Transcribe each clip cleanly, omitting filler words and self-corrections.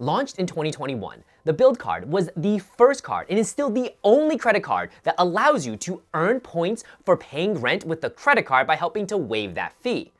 Launched in 2021, the Bilt card was the first card and is still the only credit card that allows you to earn points for paying rent with the credit card by helping to waive that fee.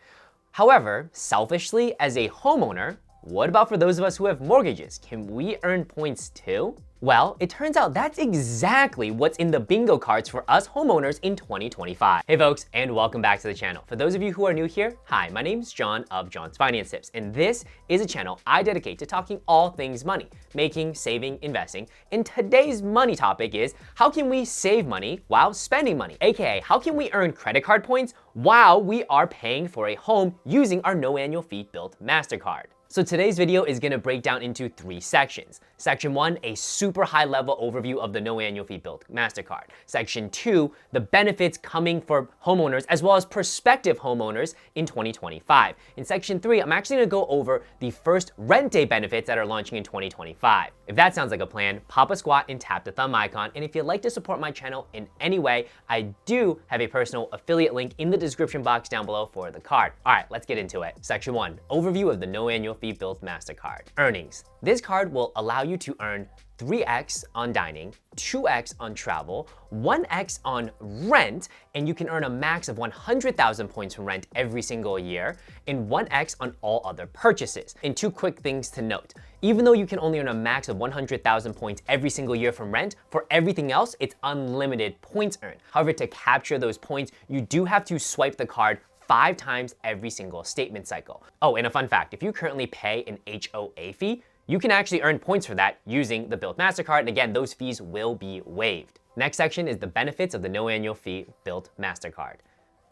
However, selfishly, as a homeowner, what about for those of us who have mortgages? Can we earn points too? Well, it turns out that's exactly what's in the bingo cards for us homeowners in 2025. Hey folks, and welcome back to the channel. For those of you who are new here, hi, my name's John of John's Finance Tips, and this is a channel I dedicate to talking all things money, making, saving, investing. And today's money topic is how can we save money while spending money? AKA, how can we earn credit card points while we are paying for a home using our no annual fee Bilt Mastercard? So today's video is gonna break down into 3 sections. Section 1, a super high level overview of the no annual fee Bilt Mastercard. Section 2, the benefits coming for homeowners as well as prospective homeowners in 2025. In section 3, I'm actually gonna go over the first rent day benefits that are launching in 2025. If that sounds like a plan, pop a squat and tap the thumb icon. And if you'd like to support my channel in any way, I do have a personal affiliate link in the description box down below for the card. All right, let's get into it. Section 1, overview of the no annual fee Bilt Mastercard. Earnings. This card will allow you to earn 3x on dining, 2x on travel, 1x on rent, and you can earn a max of 100,000 points from rent every single year, and 1x on all other purchases. And 2 quick things to note. Even though you can only earn a max of 100,000 points every single year from rent, for everything else, it's unlimited points earned. However, to capture those points, you do have to swipe the card 5 times every single statement cycle. Oh, and a fun fact, if you currently pay an HOA fee, you can actually earn points for that using the Bilt Mastercard, and again, those fees will be waived. Next section is the benefits of the no annual fee Bilt Mastercard.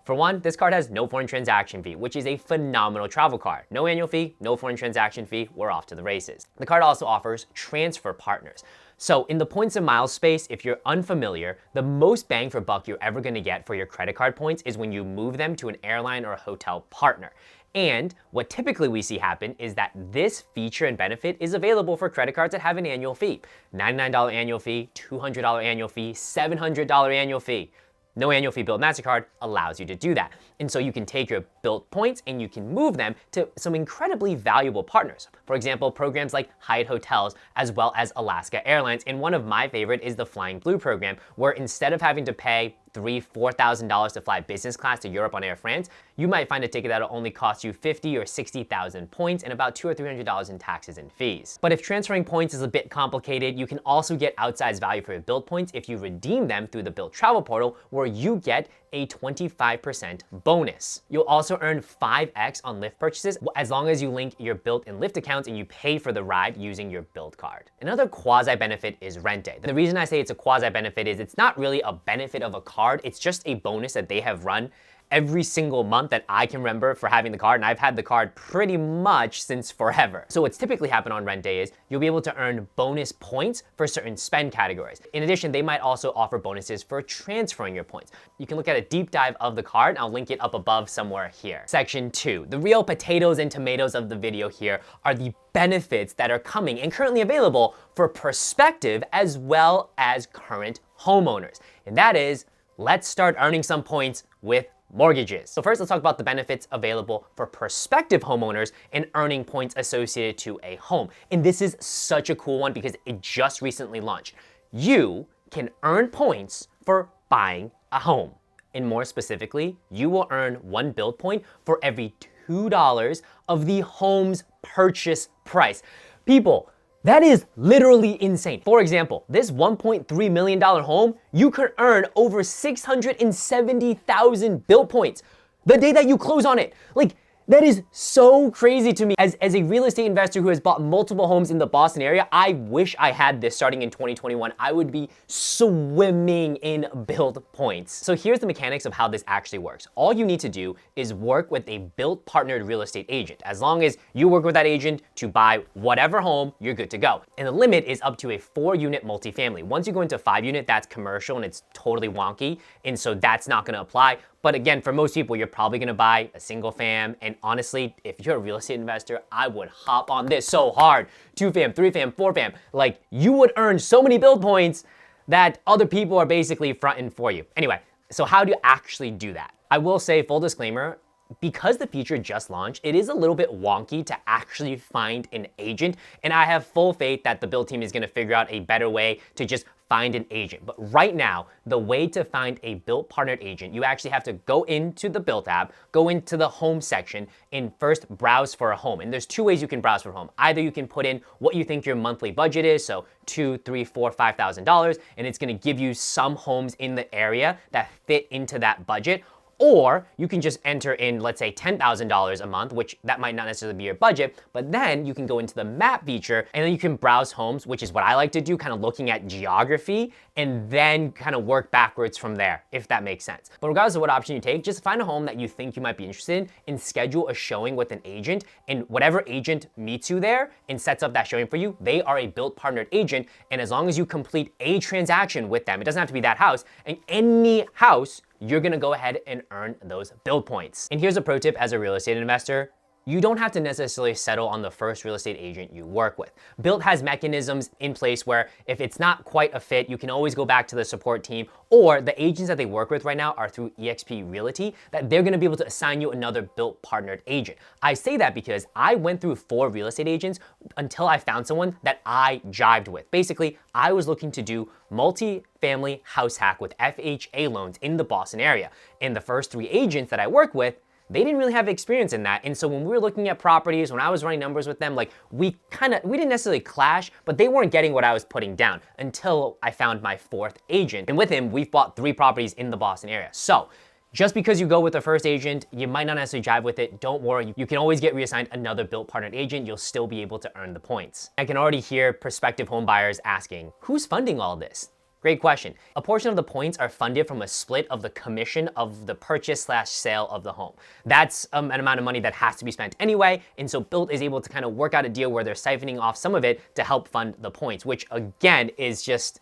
For one, this card has no foreign transaction fee, which is a phenomenal travel card. No annual fee, no foreign transaction fee, we're off to the races. The card also offers transfer partners. So in the points and miles space, if you're unfamiliar, the most bang for buck you're ever gonna get for your credit card points is when you move them to an airline or a hotel partner. And what typically we see happen is that this feature and benefit is available for credit cards that have an annual fee. $99 annual fee, $200 annual fee, $700 annual fee. No annual fee Bilt Mastercard allows you to do that. And so you can take your Bilt points and you can move them to some incredibly valuable partners. For example, programs like Hyatt Hotels as well as Alaska Airlines. And one of my favorite is the Flying Blue program, where instead of having to pay $3,000-$4,000 to fly business class to Europe on Air France, you might find a ticket that'll only cost you 50 or 60,000 points and about $200 or $300 in taxes and fees. But if transferring points is a bit complicated, you can also get outsized value for your Bilt points if you redeem them through the Bilt Travel Portal, where you get a 25% bonus. You'll also earn 5x on Lyft purchases as long as you link your Bilt and Lyft accounts and you pay for the ride using your Bilt card. Another quasi benefit is rent day. The reason I say it's a quasi benefit is it's not really a benefit of a card, it's just a bonus that they have run every single month that I can remember for having the card, and I've had the card pretty much since forever. So what's typically happened on rent day is you'll be able to earn bonus points for certain spend categories. In addition, they might also offer bonuses for transferring your points. You can look at a deep dive of the card, and I'll link it up above somewhere here. Section 2, the real potatoes and tomatoes of the video here are the benefits that are coming and currently available for prospective as well as current homeowners. And that is, let's start earning some points with mortgages. So first, let's talk about the benefits available for prospective homeowners and earning points associated to a home. And this is such a cool one because it just recently launched. You can earn points for buying a home. And more specifically, you will earn 1 Bilt point for every $2 of the home's purchase price. People, that is literally insane. For example, this $1.3 million home, you could earn over 670,000 Bilt points the day that you close on it. Like, that is so crazy to me. As a real estate investor who has bought multiple homes in the Boston area, I wish I had this starting in 2021. I would be swimming in Bilt points. So here's the mechanics of how this actually works. All you need to do is work with a Bilt partnered real estate agent. As long as you work with that agent to buy whatever home, you're good to go. And the limit is up to a 4-unit multifamily. Once you go into 5-unit, that's commercial and it's totally wonky. And so that's not gonna apply. But again, for most people, you're probably gonna buy a single fam. And honestly, if you're a real estate investor, I would hop on this so hard. 2 fam, 3 fam, 4 fam. Like, you would earn so many Bilt points that other people are basically fronting for you. Anyway, so how do you actually do that? I will say, full disclaimer, because the feature just launched, it is a little bit wonky to actually find an agent, and I have full faith that the Bilt team is gonna figure out a better way to just find an agent. But right now, the way to find a Bilt partnered agent, you actually have to go into the Bilt app, go into the home section, and first browse for a home. And there's two ways you can browse for a home. Either you can put in what you think your monthly budget is, so $2,000, $3,000, $4,000, $5,000, and it's gonna give you some homes in the area that fit into that budget. Or you can just enter in, let's say, $10,000 a month, which that might not necessarily be your budget, but then you can go into the map feature and then you can browse homes, which is what I like to do, kind of looking at geography, and then kind of work backwards from there, if that makes sense. But regardless of what option you take, just find a home that you think you might be interested in and schedule a showing with an agent, and whatever agent meets you there and sets up that showing for you, they are a Bilt partnered agent, and as long as you complete a transaction with them, it doesn't have to be that house, and any house, you're gonna go ahead and earn those Bilt points. And here's a pro tip as a real estate investor. You don't have to necessarily settle on the first real estate agent you work with. Bilt has mechanisms in place where if it's not quite a fit, you can always go back to the support team, or the agents that they work with right now are through eXp Realty, that they're gonna be able to assign you another Bilt partnered agent. I say that because I went through 4 real estate agents until I found someone that I jived with. Basically, I was looking to do multi-family house hack with FHA loans in the Boston area. And the first 3 agents that I work with, they didn't really have experience in that. And so when we were looking at properties, when I was running numbers with them, like we didn't necessarily clash, but they weren't getting what I was putting down until I found my 4th agent. And with him, we've bought 3 properties in the Boston area. So just because you go with the first agent, you might not necessarily jive with it. Don't worry, you can always get reassigned another Bilt partnered agent. You'll still be able to earn the points. I can already hear prospective home buyers asking, who's funding all this? Great question. A portion of the points are funded from a split of the commission of the purchase/sale of the home. That's an amount of money that has to be spent anyway, and so Bilt is able to kind of work out a deal where they're siphoning off some of it to help fund the points, which again is just,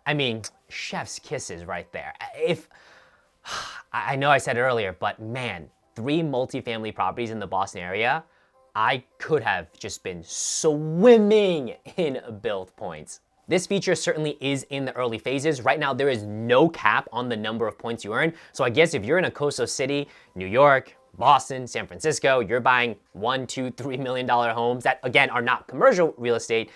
I mean, chef's kisses right there. I know I said it earlier, but man, 3 multifamily properties in the Boston area, I could have just been swimming in Bilt points. This feature certainly is in the early phases. Right now, there is no cap on the number of points you earn. So I guess if you're in a coastal city, New York, Boston, San Francisco, you're buying $1, $2, $3 million homes that, again, are not commercial real estate,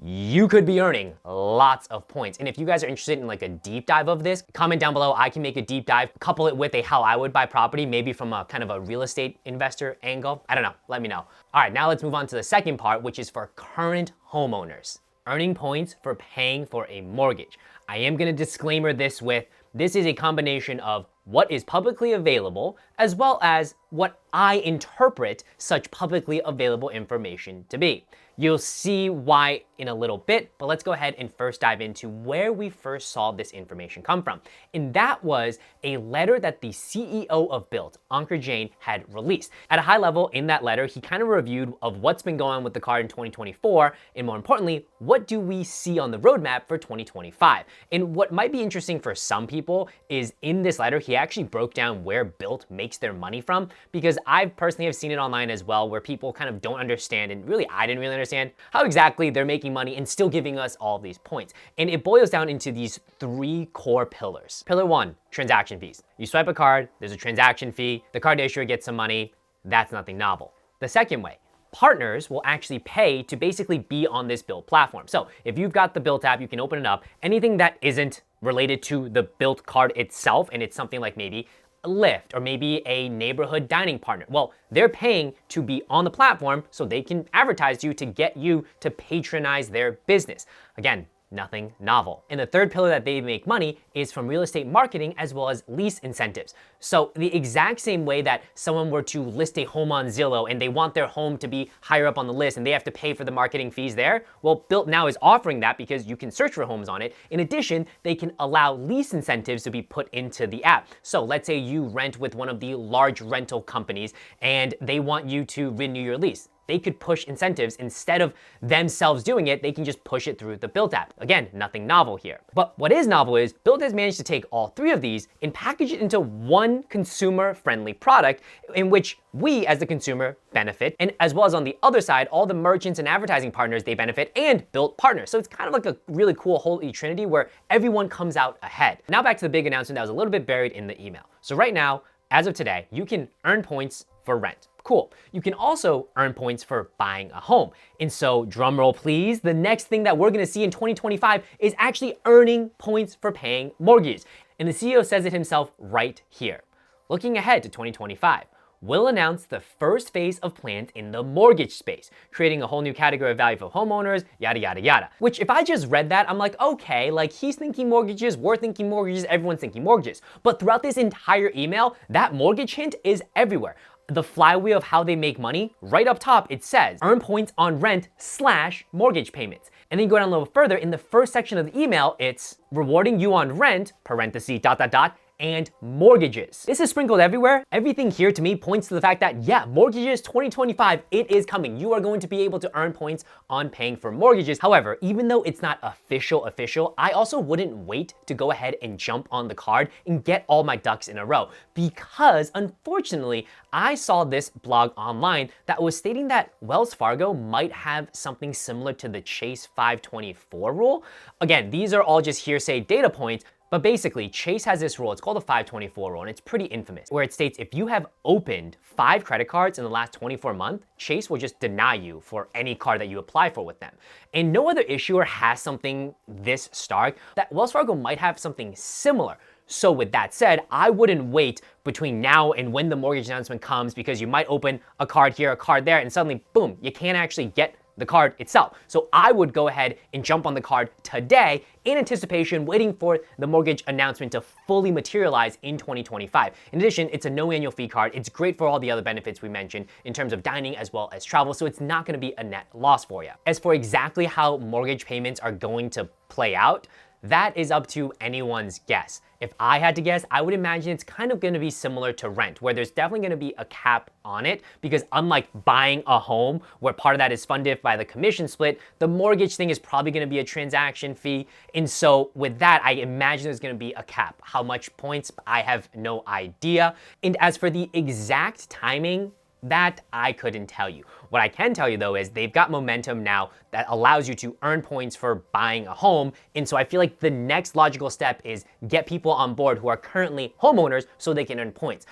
you could be earning lots of points. And if you guys are interested in like a deep dive of this, comment down below. I can make a deep dive, couple it with a how I would buy property, maybe from a kind of a real estate investor angle. I don't know, let me know. All right, now let's move on to the second part, which is for current homeowners. Earning points for paying for a mortgage. I am gonna disclaimer this with, this is a combination of what is publicly available as well as what I interpret such publicly available information to be. You'll see why in a little bit, but let's go ahead and first dive into where we first saw this information come from. And that was a letter that the CEO of Bilt, Ankur Jain, had released. At a high level in that letter, he kind of reviewed of what's been going on with the card in 2024, and more importantly, what do we see on the roadmap for 2025? And what might be interesting for some people is in this letter, he actually broke down where Bilt makes their money from, because I personally have seen it online as well, where people kind of don't understand, and really I didn't really understand how exactly they're making money and still giving us all these points. And it boils down into these 3 core pillars. Pillar 1, transaction fees. You swipe a card, there's a transaction fee, the card issuer gets some money, that's nothing novel. The second way, partners will actually pay to basically be on this Bilt platform. So if you've got the Bilt app, you can open it up. Anything that isn't related to the Bilt card itself, and it's something like maybe a Lyft or maybe a neighborhood dining partner, well, they're paying to be on the platform so they can advertise you to get you to patronize their business. Again, nothing novel. And the third pillar that they make money is from real estate marketing as well as lease incentives. So the exact same way that someone were to list a home on Zillow and they want their home to be higher up on the list and they have to pay for the marketing fees there, well, Bilt now is offering that because you can search for homes on it. In addition, they can allow lease incentives to be put into the app. So let's say you rent with one of the large rental companies and they want you to renew your lease. They could push incentives instead of themselves doing it. They can just push it through the Bilt app. Again, nothing novel here. But what is novel is Bilt has managed to take all 3 of these and package it into one consumer-friendly product in which we as the consumer benefit, and as well as on the other side, all the merchants and advertising partners, they benefit, and Bilt partners. So it's kind of like a really cool holy trinity where everyone comes out ahead. Now back to the big announcement that was a little bit buried in the email. So right now, as of today, you can earn points for rent. Cool. You can also earn points for buying a home. And so, drumroll please, the next thing that we're gonna see in 2025 is actually earning points for paying mortgages. And the CEO says it himself right here. Looking ahead to 2025, we'll announce the first phase of plans in the mortgage space, creating a whole new category of value for homeowners, yada, yada, yada. Which if I just read that, I'm like, okay, like he's thinking mortgages, we're thinking mortgages, everyone's thinking mortgages. But throughout this entire email, that mortgage hint is everywhere. The flywheel of how they make money, right up top, it says, earn points on rent / mortgage payments. And then you go down a little further, in the first section of the email, it's rewarding you on rent, parenthesis, ... and mortgages. This is sprinkled everywhere. Everything here to me points to the fact that, yeah, mortgages 2025, it is coming. You are going to be able to earn points on paying for mortgages. However, even though it's not official, I also wouldn't wait to go ahead and jump on the card and get all my ducks in a row, because unfortunately, I saw this blog online that was stating that Wells Fargo might have something similar to the Chase 524 rule. Again, these are all just hearsay data points, but basically, Chase has this rule, it's called the 524 rule, and it's pretty infamous, where it states if you have opened 5 credit cards in the last 24 months, Chase will just deny you for any card that you apply for with them. And no other issuer has something this stark, that Wells Fargo might have something similar. So with that said, I wouldn't wait between now and when the mortgage announcement comes, because you might open a card here, a card there, and suddenly, boom, you can't actually get the card itself. So I would go ahead and jump on the card today in anticipation, waiting for the mortgage announcement to fully materialize in 2025. In addition, it's a no annual fee card. It's great for all the other benefits we mentioned in terms of dining as well as travel, so it's not gonna be a net loss for you. As for exactly how mortgage payments are going to play out, that is up to anyone's guess. If I had to guess, I would imagine it's kind of gonna be similar to rent, where there's definitely gonna be a cap on it, because unlike buying a home, where part of that is funded by the commission split, the mortgage thing is probably gonna be a transaction fee. And so with that, I imagine there's gonna be a cap. How much points, I have no idea. And as for the exact timing, that I couldn't tell you. What I can tell you though is they've got momentum now that allows you to earn points for buying a home. And so I feel like the next logical step is get people on board who are currently homeowners so they can earn points.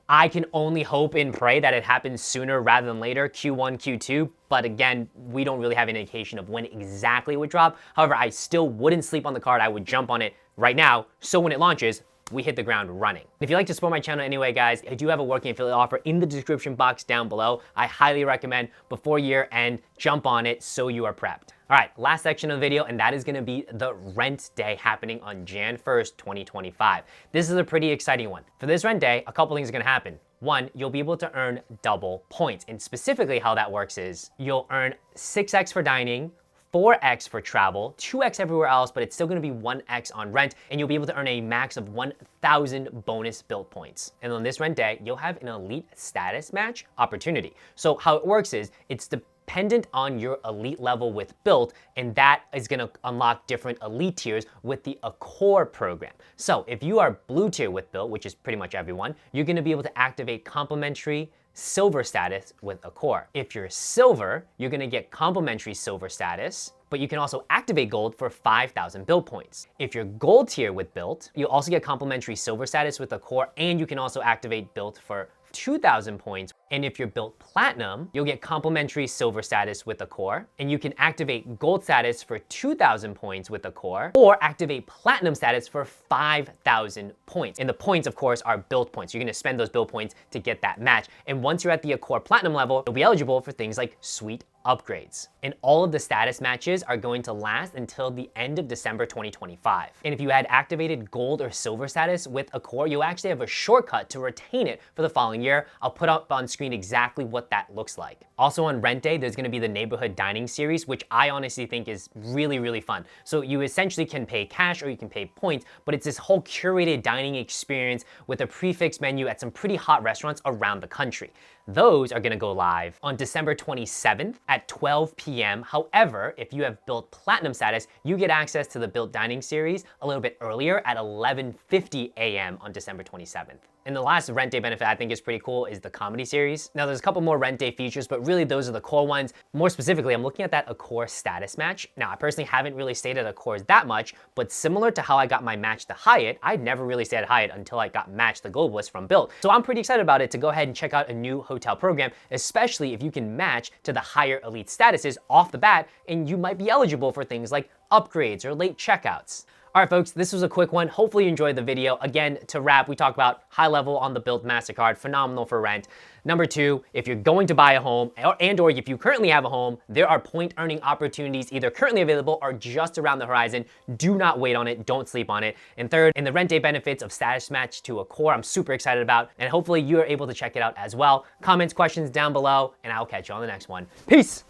I can only hope and pray that it happens sooner rather than later, Q1, Q2. But again, we don't really have an indication of when exactly it would drop. However, I still wouldn't sleep on the card. I would jump on it right now, so when it launches, we hit the ground running. If you'd like to support my channel anyway, guys, I do have a working affiliate offer in the description box down below. I highly recommend before year end, jump on it so you are prepped. All right, last section of the video, and that is gonna be the rent day happening on Jan 1st, 2025. This is a pretty exciting one. For this rent day, a couple things are gonna happen. One, you'll be able to earn double points. And specifically how that works is you'll earn 6x for dining, 4x for travel, 2x everywhere else, but it's still gonna be 1x on rent, and you'll be able to earn a max of 1,000 bonus Bilt points. And on this rent day, you'll have an elite status match opportunity. So how it works is, it's dependent on your elite level with Bilt, and that is gonna unlock different elite tiers with the Accor program. So if you are blue tier with Bilt, which is pretty much everyone, you're gonna be able to activate complimentary silver status with Accor. If you're silver, you're gonna get complimentary silver status, but you can also activate gold for 5,000 Bilt points. If you're gold tier with Bilt, you'll also get complimentary silver status with Accor, and you can also activate Bilt for 2,000 points. And if you're Bilt Platinum, you'll get complimentary silver status with Accor, and you can activate gold status for 2,000 points with Accor, or activate platinum status for 5,000 points. And the points, of course, are Bilt points. You're gonna spend those Bilt points to get that match. And once you're at the Accor Platinum level, you'll be eligible for things like suite upgrades. And all of the status matches are going to last until the end of December 2025. And if you had activated gold or silver status with Accor, you'll actually have a shortcut to retain it for the following year. I'll put up on screen exactly what that looks like. Also on rent day, there's gonna be the neighborhood dining series, which I honestly think is really, really fun. So you essentially can pay cash or you can pay points, but it's this whole curated dining experience with a prefix menu at some pretty hot restaurants around the country. Those are gonna go live on December 27th at 12 p.m. However, if you have Bilt Platinum status, you get access to the Bilt Dining series a little bit earlier at 11:50 a.m. on December 27th. And the last rent day benefit I think is pretty cool is the comedy series. Now there's a couple more rent day features, but really those are the core ones. More specifically, I'm looking at that Accor status match. Now I personally haven't really stayed at Accor that much, but similar to how I got my match to Hyatt, I'd never really stayed at Hyatt until I got matched the Globalist from Bilt. So I'm pretty excited about it to go ahead and check out a new hotel program, especially if you can match to the higher elite statuses off the bat, and you might be eligible for things like upgrades or late checkouts. All right, folks, this was a quick one. Hopefully you enjoyed the video. Again, to wrap, we talk about high level on the Bilt Mastercard, phenomenal for rent. Number two, if you're going to buy a home or if you currently have a home, there are point earning opportunities either currently available or just around the horizon. Do not wait on it. Don't sleep on it. And third, in the rent day benefits of status match to Accor, I'm super excited about, and hopefully you are able to check it out as well. Comments, questions down below, and I'll catch you on the next one. Peace.